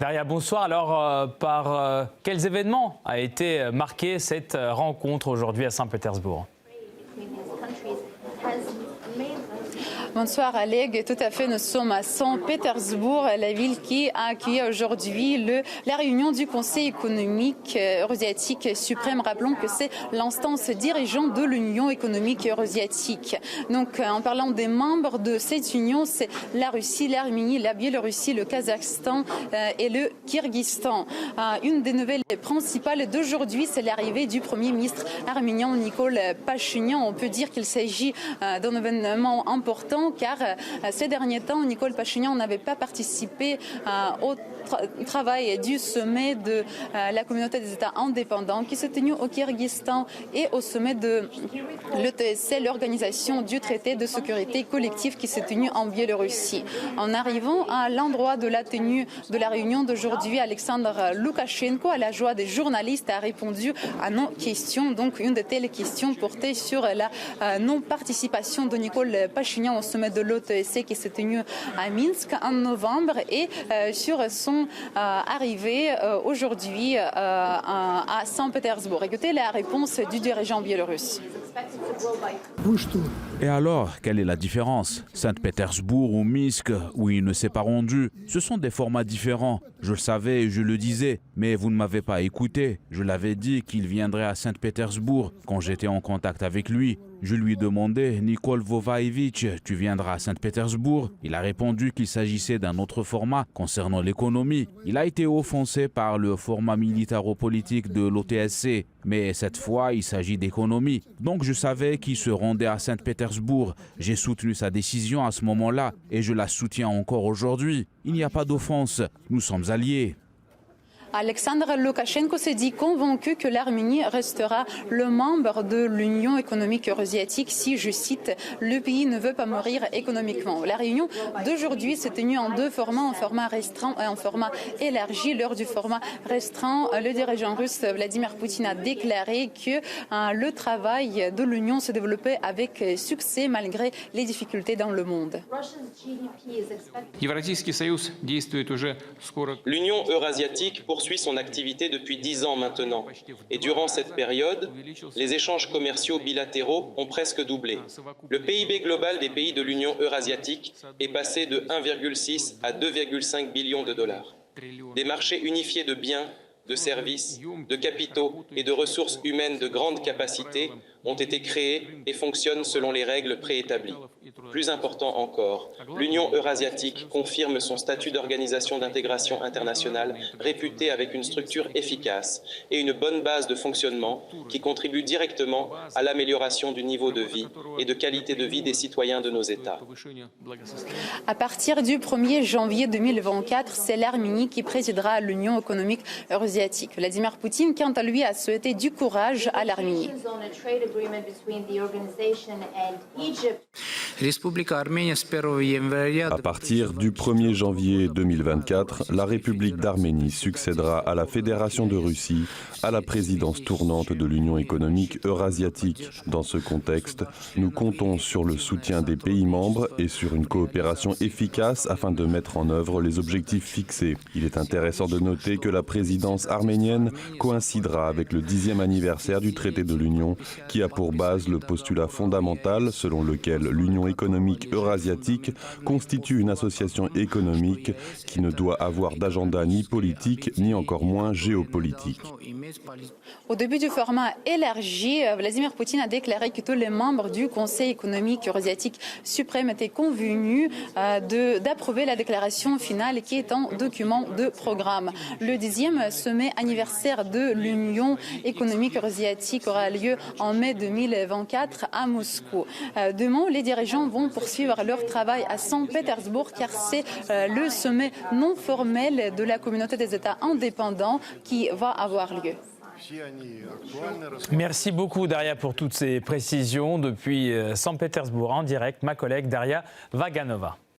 Daria, bonsoir. Alors, par quels événements a été marquée cette rencontre aujourd'hui à Saint-Pétersbourg ? Bonsoir Alec, tout à fait, nous sommes à Saint-Pétersbourg, la ville qui a accueilli aujourd'hui la réunion du Conseil économique eurasiatique suprême. Rappelons que c'est l'instance dirigeante de l'Union économique eurasiatique. Donc en parlant des membres de cette union, c'est la Russie, l'Arménie, la Biélorussie, le Kazakhstan et le Kyrgyzstan. Une des nouvelles principales d'aujourd'hui, c'est l'arrivée du Premier ministre arménien Nikol Pachinian. On peut dire qu'il s'agit d'un événement important car ces derniers temps, Nikol Pachinian n'avait pas participé au travail du sommet de la communauté des États indépendants qui s'est tenu au Kyrgyzstan et au sommet de l'ETSC, l'organisation du traité de sécurité collective qui s'est tenu en Biélorussie. En arrivant à l'endroit de la tenue de la réunion d'aujourd'hui, Alexandre Loukachenko, à la joie des journalistes, a répondu à nos questions. Donc une de telles questions portait sur la non-participation de Nikol Pachinian au sommet de l'OTSC qui s'est tenu à Minsk en novembre et sur son arrivée aujourd'hui à Saint-Pétersbourg. Écoutez la réponse du dirigeant biélorusse. Et alors, quelle est la différence? Saint-Pétersbourg ou Minsk, où il ne s'est pas rendu, ce sont des formats différents. Je le savais et je le disais, mais vous ne m'avez pas écouté. Je l'avais dit qu'il viendrait à Saint-Pétersbourg quand j'étais en contact avec lui. Je lui demandais, Nikol Vovaevich, tu viendras à Saint-Pétersbourg? Il a répondu qu'il s'agissait d'un autre format concernant l'économie. Il a été offensé par le format militaro-politique de l'OTSC. Mais cette fois, il s'agit d'économie. Donc je savais qu'il se rendait à Saint-Pétersbourg. J'ai soutenu sa décision à ce moment-là et je la soutiens encore aujourd'hui. Il n'y a pas d'offense. Nous sommes alliés. Alexandre Loukachenko s'est dit convaincu que l'Arménie restera le membre de l'Union économique eurasiatique si, je cite, le pays ne veut pas mourir économiquement. La réunion d'aujourd'hui s'est tenue en deux formats, un format restreint et un format élargi. Lors du format restreint, le dirigeant russe Vladimir Poutine a déclaré que le travail de l'Union se développait avec succès malgré les difficultés dans le monde. L'Union eurasiatique poursuit son activité depuis 10 ans maintenant. Et durant cette période, les échanges commerciaux bilatéraux ont presque doublé. Le PIB global des pays de l'Union eurasiatique est passé de 1,6 à 2,5 billions de dollars. Des marchés unifiés de biens, de services, de capitaux et de ressources humaines de grande capacité ont été créés et fonctionnent selon les règles préétablies. Plus important encore, l'Union eurasiatique confirme son statut d'organisation d'intégration internationale réputée avec une structure efficace et une bonne base de fonctionnement qui contribue directement à l'amélioration du niveau de vie et de qualité de vie des citoyens de nos États. À partir du 1er janvier 2024, c'est l'Arménie qui présidera l'Union économique eurasiatique. Vladimir Poutine, quant à lui, a souhaité du courage à l'Arménie. À partir du 1er janvier 2024, la République d'Arménie succédera à la Fédération de Russie, à la présidence tournante de l'Union économique eurasiatique. Dans ce contexte, nous comptons sur le soutien des pays membres et sur une coopération efficace afin de mettre en œuvre les objectifs fixés. Il est intéressant de noter que la présidence arménienne coïncidera avec le 10e anniversaire du traité de l'Union, qui a pour base le postulat fondamental selon lequel l'Union économique eurasiatique constitue une association économique qui ne doit avoir d'agenda ni politique ni encore moins géopolitique. Au début du format élargi, Vladimir Poutine a déclaré que tous les membres du Conseil économique eurasiatique suprême étaient convenus d'approuver la déclaration finale qui est un document de programme. Le 10e sommet anniversaire de l'Union économique eurasiatique aura lieu en mai 2024 à Moscou. Demain, les dirigeants vont poursuivre leur travail à Saint-Pétersbourg car c'est le sommet non formel de la communauté des États indépendants qui va avoir lieu. Merci beaucoup Daria pour toutes ces précisions depuis Saint-Pétersbourg en direct. Ma collègue Daria Vaganova.